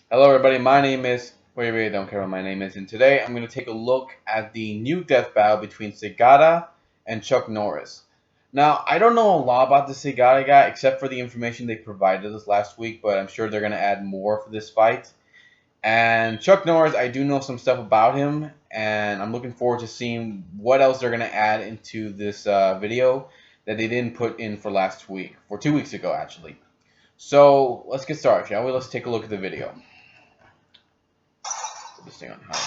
Hello, everybody. My name is. Wait, don't care what my name is. And today I'm going to take a look at the new death battle between Segata and Chuck Norris. Now, I don't know a lot about the Segata guy except for the information they provided us last week, but I'm sure they're going to add more for this fight. And Chuck Norris, I do know some stuff about him, and I'm looking forward to seeing what else they're going to add into this video that they didn't put in for last week, for 2 weeks ago, actually. So let's get started, shall we? Let's take a look at the video. Put this thing on high.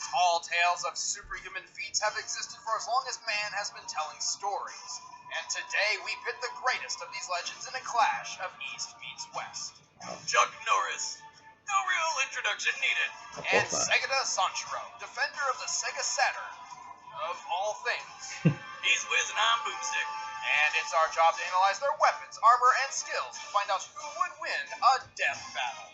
Tall tales of superhuman feats have existed for as long as man has been telling stories. And today we pit the greatest of these legends in a clash of East meets West. Chuck Norris, no real introduction needed. And Segata Sanshiro, defender of the Sega Saturn, of all things. He's whizzing on boomstick. And it's our job to analyze their weapons, armor, and skills to find out who would win a death battle.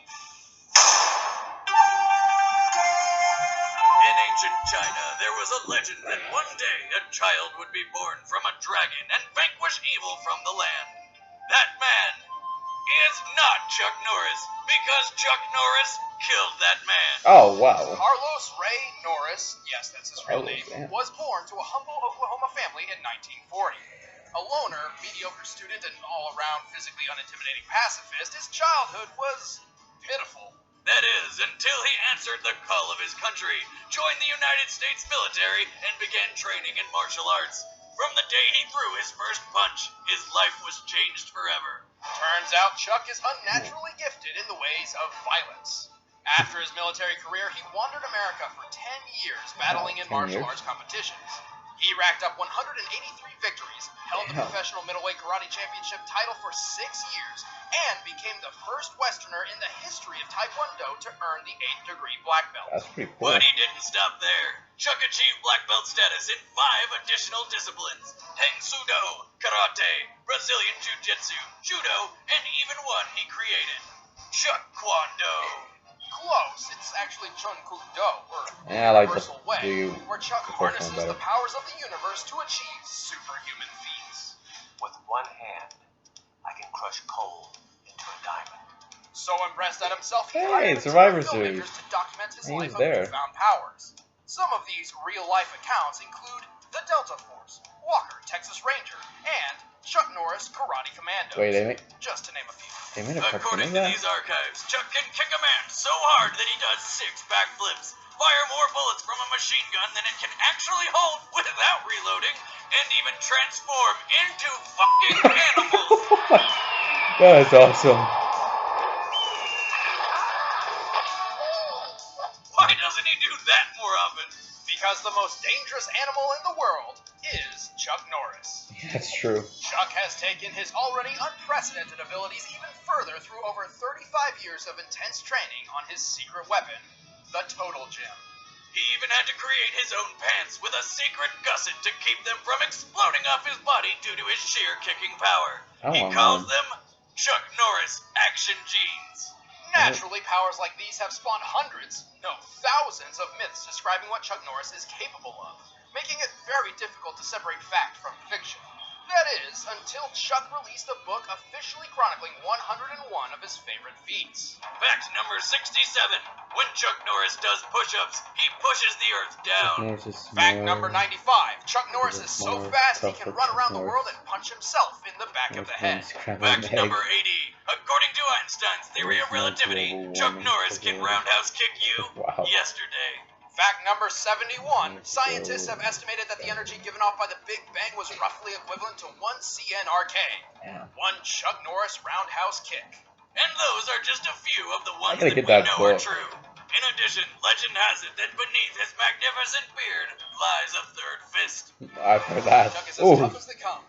In ancient China, there was a legend that one day a child would be born from a dragon and vanquish evil from the land. That man is not Chuck Norris, because Chuck Norris killed that man. Oh, wow. Carlos Ray Norris, yes, that's his real name, damn. was born to a humble Oklahoma family in 1940. A loner, mediocre student, and all-around physically unintimidating pacifist, his childhood was pitiful. That is, until he answered the call of his country, joined the United States military, and began training in martial arts. From the day he threw his first punch, his life was changed forever. Turns out Chuck is unnaturally gifted in the ways of violence. After his military career, he wandered America for 10 years, battling in martial arts competitions. He racked up 183 victories, held the professional middleweight karate championship title for 6 years, and became the first Westerner in the history of Taekwondo to earn the 8th-degree black belt. That's pretty cool. But he didn't stop there. Chuck achieved black belt status in 5 additional disciplines: Heng Sudo, Karate, Brazilian Jiu-Jitsu, Judo, and even one he created, Chuck Kwon-Do. Close. It's actually Chun Kuk Do, or Yeah, I like Universal Way, where Chuck harnesses the powers of the universe to achieve superhuman feats. With one hand, I can crush coal into a diamond. So impressed at himself, he Hey, hired Survivor filmmakers Series. to document his He life was of there. newfound powers. Some of these real-life accounts include the Delta Force, Walker, Texas Ranger, and Chuck Norris Karate Commando. Wait, just to name a few. they made a cartoon According of to that? these archives, Chuck can kick a man so hard that he does 6 backflips, fire more bullets from a machine gun than it can actually hold without reloading, and even transform into fucking animals. That's awesome. Why doesn't he do that more often? Because the most dangerous animal in the world is Chuck Norris. Yeah, that's true. Chuck has taken his already unprecedented abilities even further through over 35 years of intense training on his secret weapon, the Total Gem. He even had to create his own pants with a secret gusset to keep them from exploding off his body due to his sheer kicking power. He calls them Chuck Norris Action Jeans. Naturally, powers like these have spawned hundreds, no, thousands of myths describing what Chuck Norris is capable of, making it very difficult to separate fact from fiction. That is, until Chuck released a book officially chronicling 101 of his favorite feats. Fact number 67. When Chuck Norris does push-ups, he pushes the earth down. Fact number 95. Chuck Norris is so fast he can run around the world and punch himself in the back of the head. Fact number 80. According to Einstein's theory of relativity, Chuck Norris can roundhouse kick you yesterday. Fact number 71. Scientists have estimated that the energy given off by the Big Bang was roughly equivalent to 1 CNRK. One Chuck Norris roundhouse kick. And those are just a few of the ones that we know are true. In addition, legend has it that beneath his magnificent beard lies a third fist. I've heard that. Chuck is as tough as they come.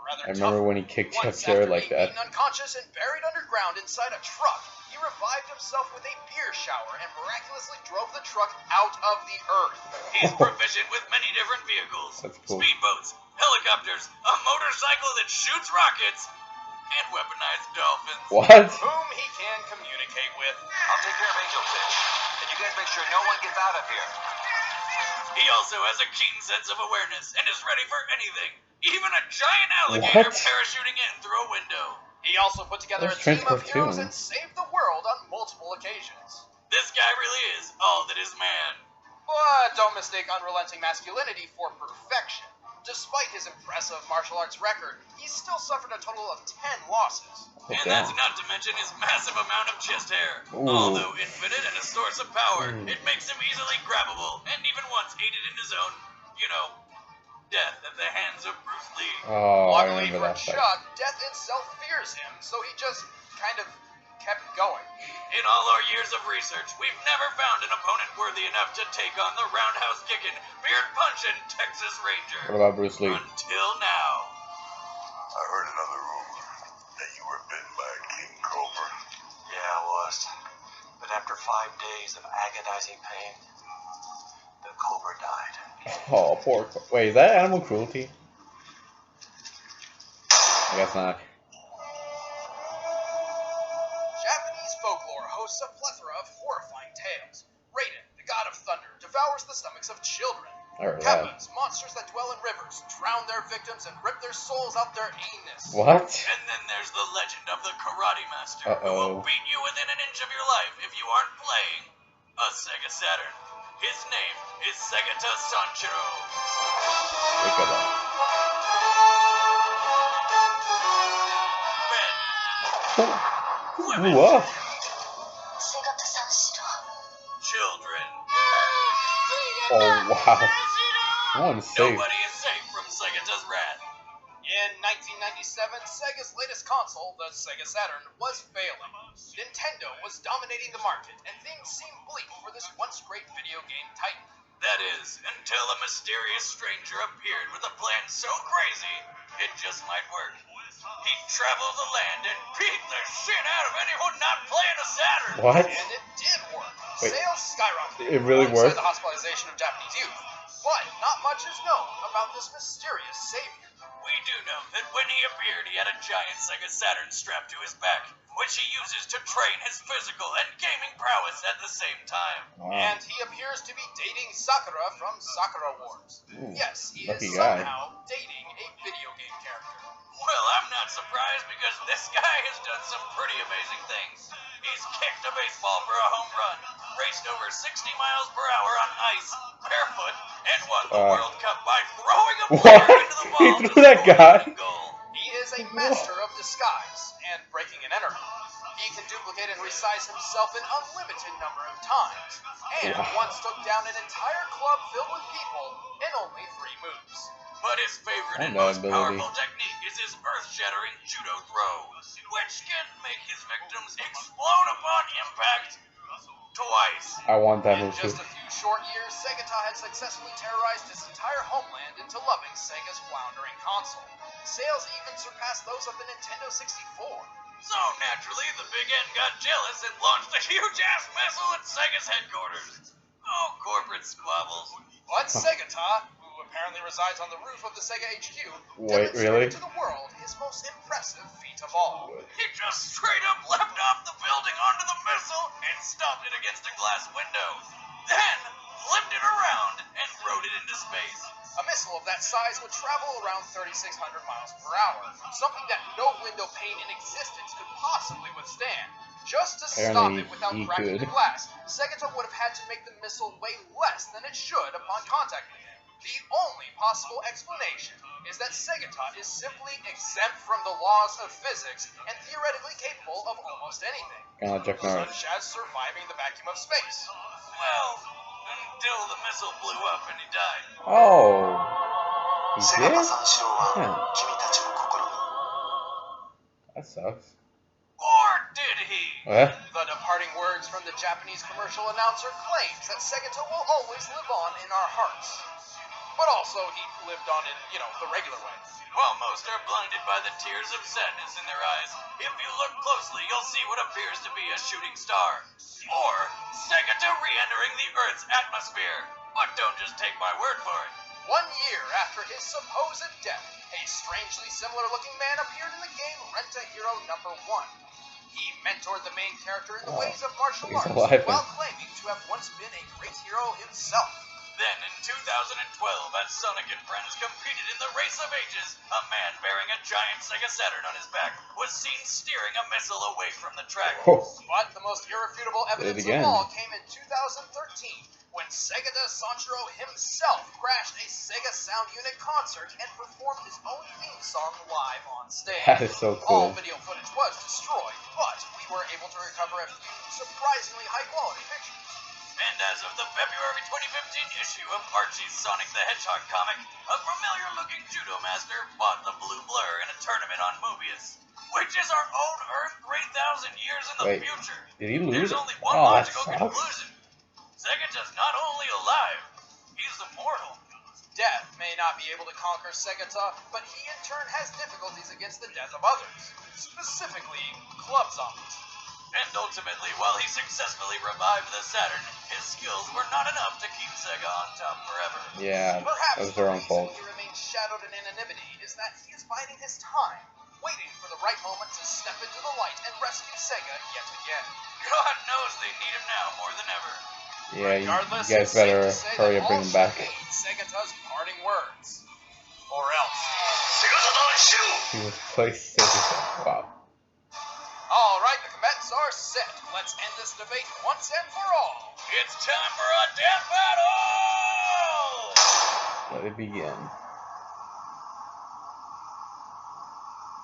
I remember when he kicked Chuck Taylor like that. Beaten unconscious and buried underground inside a truck, he revived himself with a beer shower and miraculously drove the truck out of the earth. He's proficient with many different vehicles. That's cool. Speedboats, helicopters, a motorcycle that shoots rockets, and weaponized dolphins. What? Whom he can communicate with. I'll take care of Angel Fish. And you guys make sure no one gets out of here. He also has a keen sense of awareness and is ready for anything. Even a giant alligator parachuting in a window. He also put together a That's a team of strange heroes cartoon. and saved the world on multiple occasions. This guy really is all that is man. But don't mistake unrelenting masculinity for perfection. Despite his impressive martial arts record, he's still suffered a total of 10 losses. Oh, And damn. that's not to mention his massive amount of chest hair. Ooh. Although infinite and a source of power, Ooh. it makes him easily grabbable, and even once aided in his own, death at the hands of Bruce Lee. Oh, I Luckily remember for that fight. Chuck, death itself fears him, so he just kind of kept going. In all our years of research, we've never found an opponent worthy enough to take on the roundhouse kicking, beard punching Texas Ranger. What about Bruce Lee? Until now. I heard another rumor that you were bitten by a king cobra. Yeah, I was. But after 5 days of agonizing pain, the cobra died. Oh, poor. Wait, is that animal cruelty? I guess not. Japanese folklore hosts a plethora of horrifying tales. Raiden, the god of thunder, devours the stomachs of children. I heard that. Kappas, monsters that dwell in rivers, drown their victims and rip their souls out their anus. What? And then there's the legend of the Karate Master, who Uh-oh. will beat you within an inch of your life if you aren't playing a Sega Saturn. His name is Segata Sanshiro. Look at that. Men, women, Whoa. Segata Sanshiro. children. Oh, wow. No one's safe. Nobody is safe from Segata's wrath. In 1997, Sega's latest console, the Sega Saturn, was failing. Nintendo was dominating the market, and things seemed bleak for this once great video game titan. That is, until a mysterious stranger appeared with a plan so crazy, it just might work. He'd travel the land and beat the shit out of anyone not playing a Saturn. What? And it did work. Wait, Sales skyrocketed. it really alongside worked? the hospitalization of Japanese youth. But not much is known about this mysterious savior. We do know that when he appeared, he had a giant Sega Saturn strapped to his back, which he uses to train his physical and gaming prowess at the same time. Wow. And he appears to be dating Sakura from Sakura Wars. Ooh, Yes, he lucky is guy. somehow dating a video game character. Well, I'm not surprised because this guy has done some pretty amazing things. He's kicked a baseball for a home run, raced over 60 miles per hour on ice, barefoot, and won the World Cup by throwing a What? player into the ball. He threw that guy? He is a master of disguise and breaking an enemy. He can duplicate and resize himself an unlimited number of times, and once took down an entire club filled with people in only 3 moves. But his favorite and most powerful technique is his earth-shattering judo throw, which can make his victims explode upon impact twice. I want that In move just too. a few short years, Segata had successfully terrorized his entire homeland into loving Sega's floundering console. Sales even surpassed those of the Nintendo 64. So naturally, the Big N got jealous and launched a huge-ass missile at Sega's headquarters. Oh, corporate squabbles. But Segata, who apparently resides on the roof of the Sega HQ, Wait, demonstrated really? to the world his most impressive feat of all. He just straight up leapt off the building onto the missile and stopped it against a glass window. Then flipped it around and rode it into space. A missile of that size would travel around 3,600 miles per hour, something that no window pane in existence could possibly withstand. Just to stop Apparently it without he cracking could. the glass, Segata would have had to make the missile weigh less than it should upon contact with him. The only possible explanation is that Segata is simply exempt from the laws of physics and theoretically capable of almost anything, Kinda like Chuck Norris. such as surviving the vacuum of space. Well, until the missile blew up and he died. Oh. He セガ did? タ三四郎は Yeah. 君たちの心に That sucks. Or did he? What? The departing words from the Japanese commercial announcer claims that Segata will always live on in our hearts. But also, he lived on in, the regular way. While most are blinded by the tears of sadness in their eyes, if you look closely, you'll see what appears to be a shooting star. Or Segata re-entering the Earth's atmosphere. But don't just take my word for it. 1 year after his supposed death, a strangely similar-looking man appeared in the game Rent-A-Hero number 1. He mentored the main character in the ways of martial he's arts alive. while claiming to have once been a great hero himself. Then in 2012, as Sonic and friends competed in the Race of Ages, a man bearing a giant Sega Saturn on his back was seen steering a missile away from the track. Oh. But the most irrefutable evidence of all came in 2013, when Segata Sanshiro himself crashed a Sega Sound Unit concert and performed his own theme song live on stage. That is so All cool. video footage was destroyed, but we were able to recover a few surprisingly high-quality pictures. And as of the February 2015 issue of Archie's Sonic the Hedgehog comic, a familiar-looking judo master fought the Blue Blur in a tournament on Mobius, which is our own Earth 3,000 years in the future. Did he lose? There's only one logical conclusion. Segata's not only alive, he's immortal. Death may not be able to conquer Segata, but he in turn has difficulties against the death of others, specifically club zombies. And ultimately, while he successfully revived the Saturn, his skills were not enough to keep Sega on top forever. Yeah, that was their own fault. He remains shadowed in anonymity is that he is biding his time, waiting for the right moment to step into the light and rescue Sega yet again. God knows they need him now more than ever. Yeah, you guys better hurry up, bring him back. Segata's parting words. Or else. Segata Sanshiro! He was placed. Wow. Alright, the combatants are set. Let's end this debate once and for all. It's time for a death battle! Let it begin.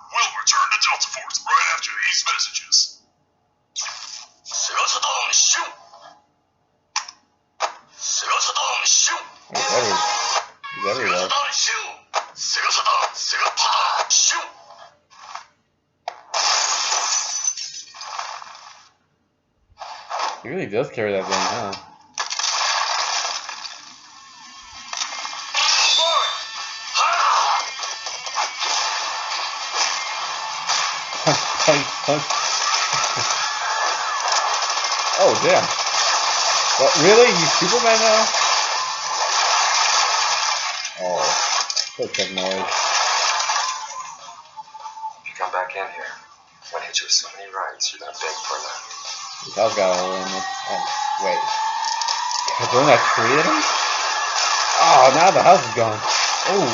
We'll return to Delta Force right after these messages. Segata Sanshiro! Segata Sanshiro! He's everywhere. Segata Sanshiro! He really does carry that thing, huh? Oh, damn. What, really? He's Superman now? Oh, so tough Norris. If you come back in here, when I hit you with so many rights, you're gonna beg for them. This house got a hole in it. Oh, wait. They're throwing that tree at him? Oh, now the house is gone. Oh.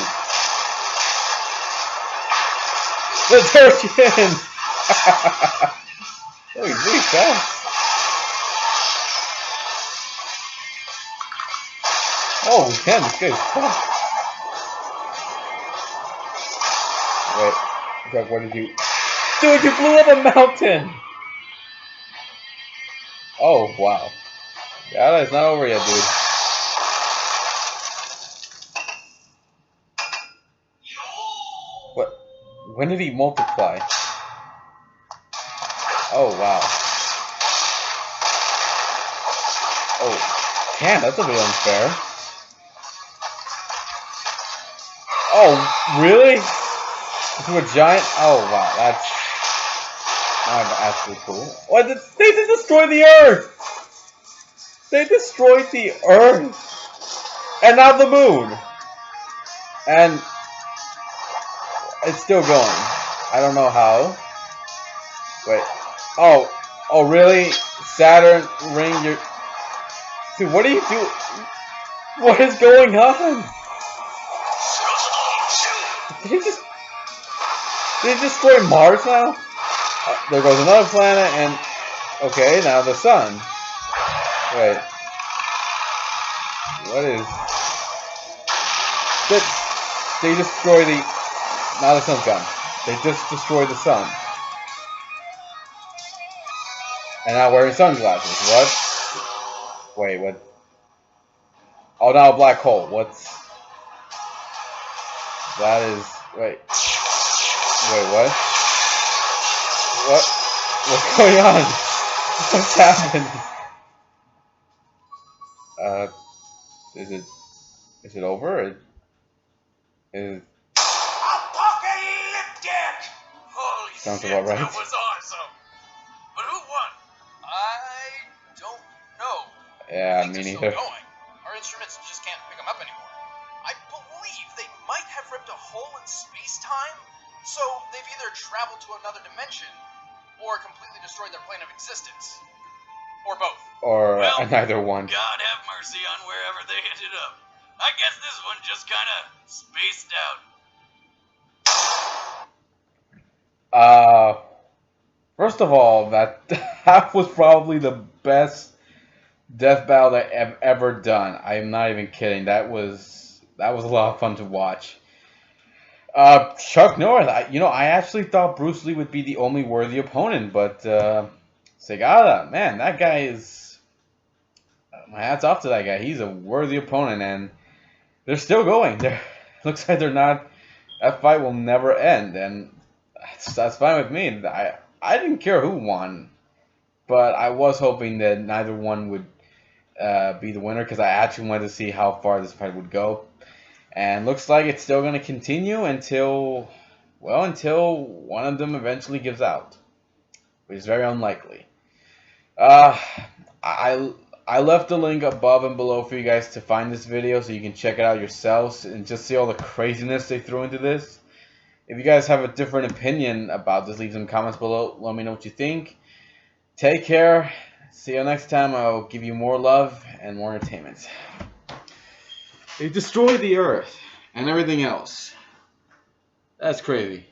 The Turkian! Oh, he's really fast. Oh, damn, this guy's tough. Wait, Doug, what did you... Dude, you blew up a mountain! Oh, wow. Yeah, it's not over yet, dude. What? When did he multiply? Oh, wow. Oh, damn, that's a bit unfair. Oh, really? Into a giant? Oh, wow, that's actually cool. What? They just destroyed the Earth! They destroyed the Earth! And now the moon! And it's still going. I don't know how. Wait. Oh, really? Saturn, ring your... Dude, what are you doing? What is going on? Did they destroy Mars now? There goes another planet, and... Okay, now the sun. Wait. What is... They destroy the... Now the sun's gone. They just destroyed the sun. And now wearing sunglasses. What? Wait, what? Oh, now a black hole. What's... That is... Wait, what? What? What's going on? What's happened? Is it over? Apocalyptic! Holy Sounds shit, about right. that was awesome. But who won? I don't know. Yeah, Things me are neither. still going. Our instruments just can't pick them up anymore. I believe they might have ripped a hole in space-time, so they've either traveled to another dimension or completely destroyed their plane of existence. Or both. or Well, neither one. God have mercy on wherever they ended up. I guess this one just kind of spaced out. First of all, that was probably the best death battle that I've ever done. I'm not even kidding. That was a lot of fun to watch. Chuck Norris. I actually thought Bruce Lee would be the only worthy opponent, but Segata, man, that guy is. My hats off to that guy. He's a worthy opponent, and they're still going. Looks like they're not. That fight will never end, and that's fine with me. I didn't care who won, but I was hoping that neither one would be the winner because I actually wanted to see how far this fight would go. And looks like it's still going to continue until one of them eventually gives out, which is very unlikely. Uh, I I left the link above and below for you guys to find this video so you can check it out yourselves and just see all the craziness they threw into this. If you guys have a different opinion about this, leave some comments below. Let me know what you think. Take care. See you next time. I'll give you more love and more entertainment. They destroyed the earth and everything else. That's crazy.